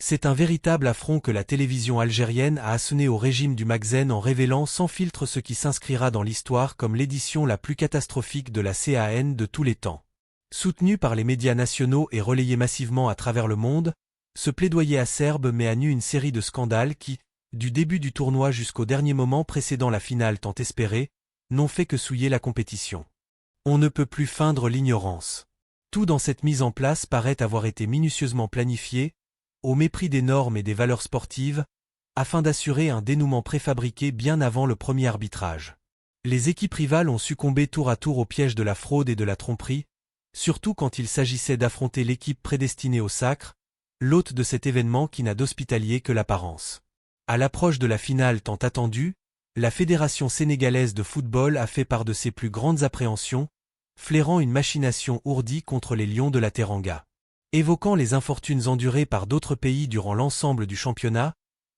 C'est un véritable affront que la télévision algérienne a asséné au régime du Maghreb en révélant sans filtre ce qui s'inscrira dans l'histoire comme l'édition la plus catastrophique de la CAN de tous les temps. Soutenu par les médias nationaux et relayé massivement à travers le monde, ce plaidoyer acerbe met à nu une série de scandales qui, du début du tournoi jusqu'au dernier moment précédant la finale tant espérée, n'ont fait que souiller la compétition. On ne peut plus feindre l'ignorance. Tout dans cette mise en place paraît avoir été minutieusement planifié, au mépris des normes et des valeurs sportives, afin d'assurer un dénouement préfabriqué bien avant le premier arbitrage. Les équipes rivales ont succombé tour à tour au piège de la fraude et de la tromperie, surtout quand il s'agissait d'affronter l'équipe prédestinée au sacre, l'hôte de cet événement qui n'a d'hospitalier que l'apparence. À l'approche de la finale tant attendue, la Fédération sénégalaise de football a fait part de ses plus grandes appréhensions, flairant une machination ourdie contre les Lions de la Teranga. Évoquant les infortunes endurées par d'autres pays durant l'ensemble du championnat,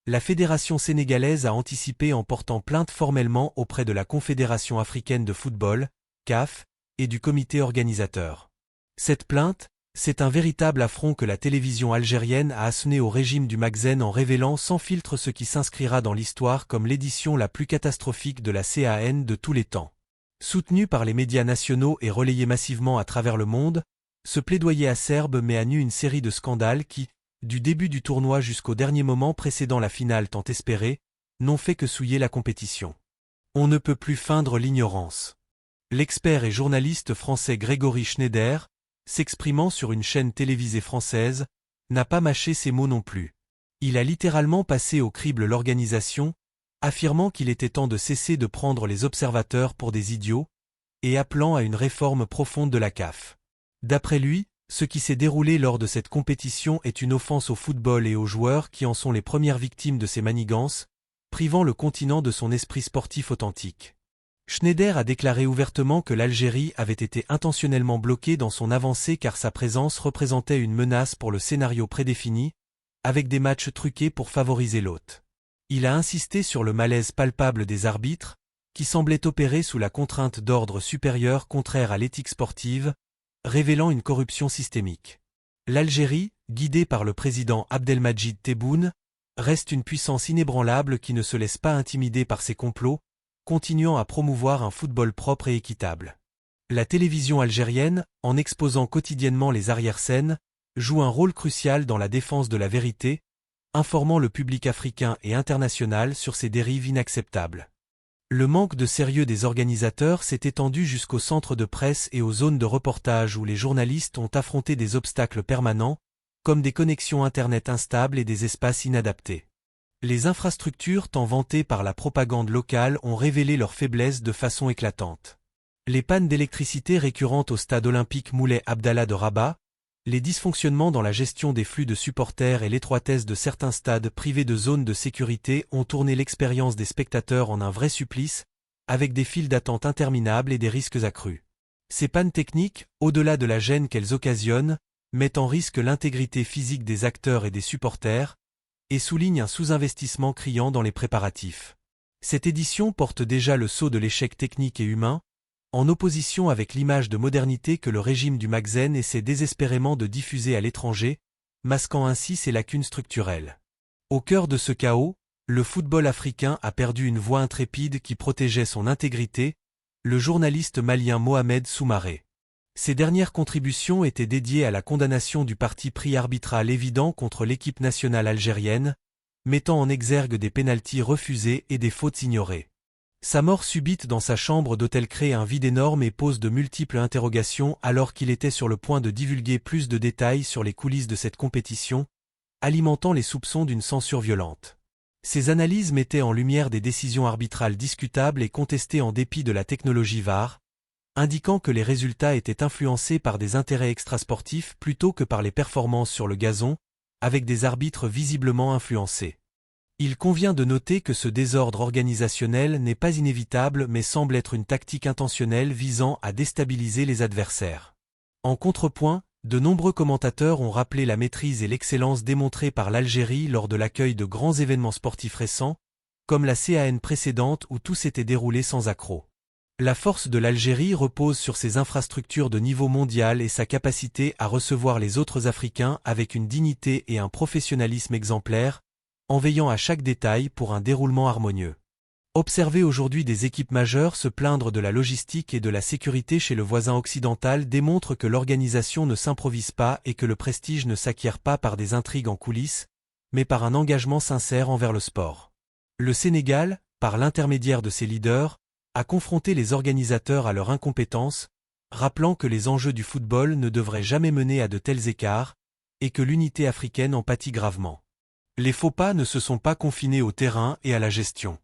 la Fédération sénégalaise a anticipé en portant plainte formellement auprès de la Confédération africaine de football, CAF, et du comité organisateur. Cette plainte, c'est un véritable affront que la télévision algérienne a asséné au régime du Maghreb en révélant sans filtre ce qui s'inscrira dans l'histoire comme l'édition la plus catastrophique de la CAN de tous les temps. Soutenu par les médias nationaux et relayé massivement à travers le monde, ce plaidoyer acerbe met à nu une série de scandales qui, du début du tournoi jusqu'au dernier moment précédant la finale tant espérée, n'ont fait que souiller la compétition. On ne peut plus feindre l'ignorance. L'expert et journaliste français Grégory Schneider, s'exprimant sur une chaîne télévisée française, n'a pas mâché ses mots non plus. Il a littéralement passé au crible l'organisation, affirmant qu'il était temps de cesser de prendre les observateurs pour des idiots, et appelant à une réforme profonde de la CAF. D'après lui, ce qui s'est déroulé lors de cette compétition est une offense au football et aux joueurs qui en sont les premières victimes de ces manigances, privant le continent de son esprit sportif authentique. Schneider a déclaré ouvertement que l'Algérie avait été intentionnellement bloquée dans son avancée car sa présence représentait une menace pour le scénario prédéfini, avec des matchs truqués pour favoriser l'hôte. Il a insisté sur le malaise palpable des arbitres, qui semblaient opérer sous la contrainte d'ordre supérieur contraire à l'éthique sportive, révélant une corruption systémique. L'Algérie, guidée par le président Abdelmadjid Tebboune, reste une puissance inébranlable qui ne se laisse pas intimider par ses complots, continuant à promouvoir un football propre et équitable. La télévision algérienne, en exposant quotidiennement les arrière-scènes, joue un rôle crucial dans la défense de la vérité, informant le public africain et international sur ces dérives inacceptables. Le manque de sérieux des organisateurs s'est étendu jusqu'aux centres de presse et aux zones de reportage où les journalistes ont affronté des obstacles permanents, comme des connexions Internet instables et des espaces inadaptés. Les infrastructures tant vantées par la propagande locale ont révélé leurs faiblesses de façon éclatante. Les pannes d'électricité récurrentes au stade olympique Moulay Abdallah de Rabat, les dysfonctionnements dans la gestion des flux de supporters et l'étroitesse de certains stades privés de zones de sécurité ont tourné l'expérience des spectateurs en un vrai supplice, avec des files d'attente interminables et des risques accrus. Ces pannes techniques, au-delà de la gêne qu'elles occasionnent, mettent en risque l'intégrité physique des acteurs et des supporters, et soulignent un sous-investissement criant dans les préparatifs. Cette édition porte déjà le sceau de l'échec technique et humain, en opposition avec l'image de modernité que le régime du Maghreb essaie désespérément de diffuser à l'étranger, masquant ainsi ses lacunes structurelles. Au cœur de ce chaos, le football africain a perdu une voix intrépide qui protégeait son intégrité, le journaliste malien Mohamed Soumaré. Ses dernières contributions étaient dédiées à la condamnation du parti pris arbitral évident contre l'équipe nationale algérienne, mettant en exergue des pénaltys refusés et des fautes ignorées. Sa mort subite dans sa chambre d'hôtel crée un vide énorme et pose de multiples interrogations alors qu'il était sur le point de divulguer plus de détails sur les coulisses de cette compétition, alimentant les soupçons d'une censure violente. Ces analyses mettaient en lumière des décisions arbitrales discutables et contestées en dépit de la technologie VAR, indiquant que les résultats étaient influencés par des intérêts extrasportifs plutôt que par les performances sur le gazon, avec des arbitres visiblement influencés. Il convient de noter que ce désordre organisationnel n'est pas inévitable mais semble être une tactique intentionnelle visant à déstabiliser les adversaires. En contrepoint, de nombreux commentateurs ont rappelé la maîtrise et l'excellence démontrées par l'Algérie lors de l'accueil de grands événements sportifs récents, comme la CAN précédente où tout s'était déroulé sans accroc. La force de l'Algérie repose sur ses infrastructures de niveau mondial et sa capacité à recevoir les autres Africains avec une dignité et un professionnalisme exemplaires, en veillant à chaque détail pour un déroulement harmonieux. Observer aujourd'hui des équipes majeures se plaindre de la logistique et de la sécurité chez le voisin occidental démontre que l'organisation ne s'improvise pas et que le prestige ne s'acquiert pas par des intrigues en coulisses, mais par un engagement sincère envers le sport. Le Sénégal, par l'intermédiaire de ses leaders, a confronté les organisateurs à leur incompétence, rappelant que les enjeux du football ne devraient jamais mener à de tels écarts, et que l'unité africaine en pâtit gravement. Les faux pas ne se sont pas confinés au terrain et à la gestion.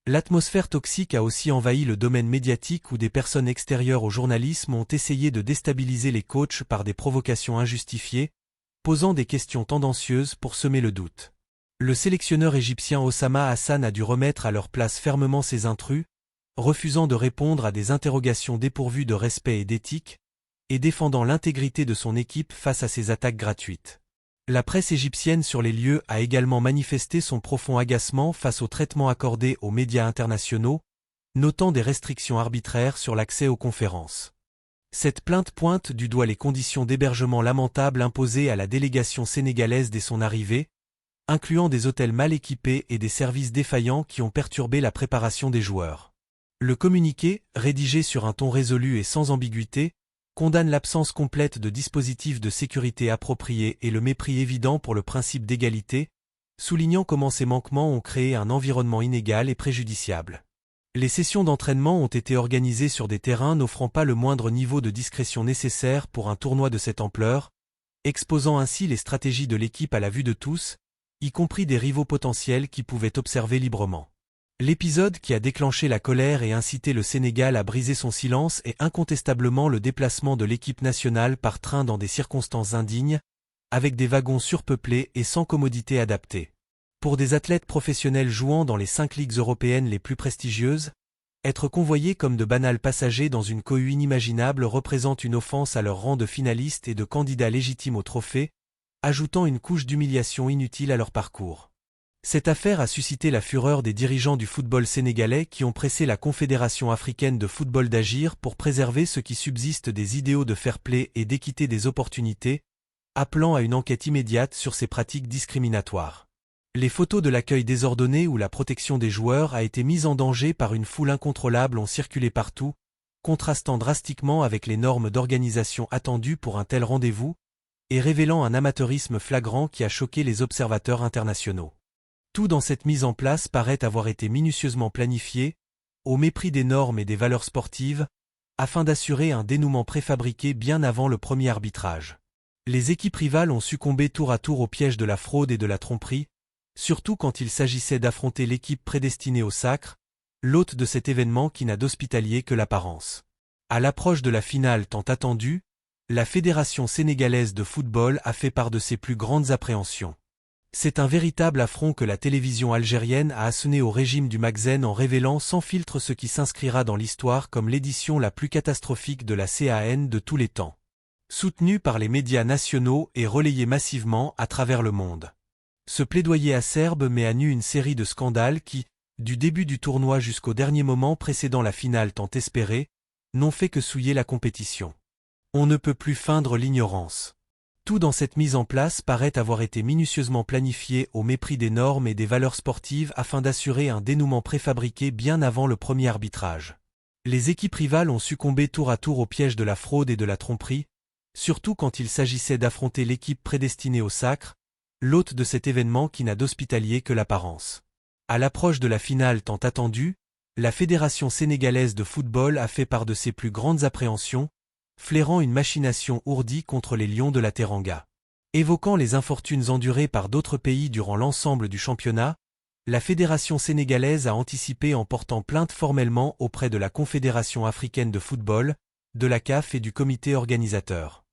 L'atmosphère toxique a aussi envahi le domaine médiatique où des personnes extérieures au journalisme ont essayé de déstabiliser les coachs par des provocations injustifiées, posant des questions tendancieuses pour semer le doute. Le sélectionneur égyptien Osama Hassan a dû remettre à leur place fermement ces intrus, refusant de répondre à des interrogations dépourvues de respect et d'éthique, et défendant l'intégrité de son équipe face à ces attaques gratuites. La presse égyptienne sur les lieux a également manifesté son profond agacement face au traitement accordé aux médias internationaux, notant des restrictions arbitraires sur l'accès aux conférences. Cette plainte pointe du doigt les conditions d'hébergement lamentables imposées à la délégation sénégalaise dès son arrivée, incluant des hôtels mal équipés et des services défaillants qui ont perturbé la préparation des joueurs. Le communiqué, rédigé sur un ton résolu et sans ambiguïté, condamne l'absence complète de dispositifs de sécurité appropriés et le mépris évident pour le principe d'égalité, soulignant comment ces manquements ont créé un environnement inégal et préjudiciable. Les sessions d'entraînement ont été organisées sur des terrains n'offrant pas le moindre niveau de discrétion nécessaire pour un tournoi de cette ampleur, exposant ainsi les stratégies de l'équipe à la vue de tous, y compris des rivaux potentiels qui pouvaient observer librement. L'épisode qui a déclenché la colère et incité le Sénégal à briser son silence est incontestablement le déplacement de l'équipe nationale par train dans des circonstances indignes, avec des wagons surpeuplés et sans commodité adaptée. Pour des athlètes professionnels jouant dans les 5 ligues européennes les plus prestigieuses, être convoyés comme de banals passagers dans une cohue inimaginable représente une offense à leur rang de finalistes et de candidats légitimes au trophée, ajoutant une couche d'humiliation inutile à leur parcours. Cette affaire a suscité la fureur des dirigeants du football sénégalais qui ont pressé la Confédération africaine de football d'agir pour préserver ce qui subsiste des idéaux de fair play et d'équité des opportunités, appelant à une enquête immédiate sur ces pratiques discriminatoires. Les photos de l'accueil désordonné ou la protection des joueurs a été mise en danger par une foule incontrôlable ont circulé partout, contrastant drastiquement avec les normes d'organisation attendues pour un tel rendez-vous, et révélant un amateurisme flagrant qui a choqué les observateurs internationaux. Tout dans cette mise en place paraît avoir été minutieusement planifié, au mépris des normes et des valeurs sportives, afin d'assurer un dénouement préfabriqué bien avant le premier arbitrage. Les équipes rivales ont succombé tour à tour au piège de la fraude et de la tromperie, surtout quand il s'agissait d'affronter l'équipe prédestinée au sacre, l'hôte de cet événement qui n'a d'hospitalier que l'apparence. À l'approche de la finale tant attendue, la Fédération sénégalaise de football a fait part de ses plus grandes appréhensions. C'est un véritable affront que la télévision algérienne a asséné au régime du Maghreb en révélant sans filtre ce qui s'inscrira dans l'histoire comme l'édition la plus catastrophique de la CAN de tous les temps. Soutenue par les médias nationaux et relayée massivement à travers le monde. Ce plaidoyer acerbe met à nu une série de scandales qui, du début du tournoi jusqu'au dernier moment précédant la finale tant espérée, n'ont fait que souiller la compétition. On ne peut plus feindre l'ignorance. Tout dans cette mise en place paraît avoir été minutieusement planifié au mépris des normes et des valeurs sportives afin d'assurer un dénouement préfabriqué bien avant le premier arbitrage. Les équipes rivales ont succombé tour à tour au piège de la fraude et de la tromperie, surtout quand il s'agissait d'affronter l'équipe prédestinée au sacre, l'hôte de cet événement qui n'a d'hospitalier que l'apparence. À l'approche de la finale tant attendue, la Fédération sénégalaise de football a fait part de ses plus grandes appréhensions, flairant une machination ourdie contre les Lions de la Teranga. Évoquant les infortunes endurées par d'autres pays durant l'ensemble du championnat, la Fédération sénégalaise a anticipé en portant plainte formellement auprès de la Confédération africaine de football, de la CAF et du comité organisateur.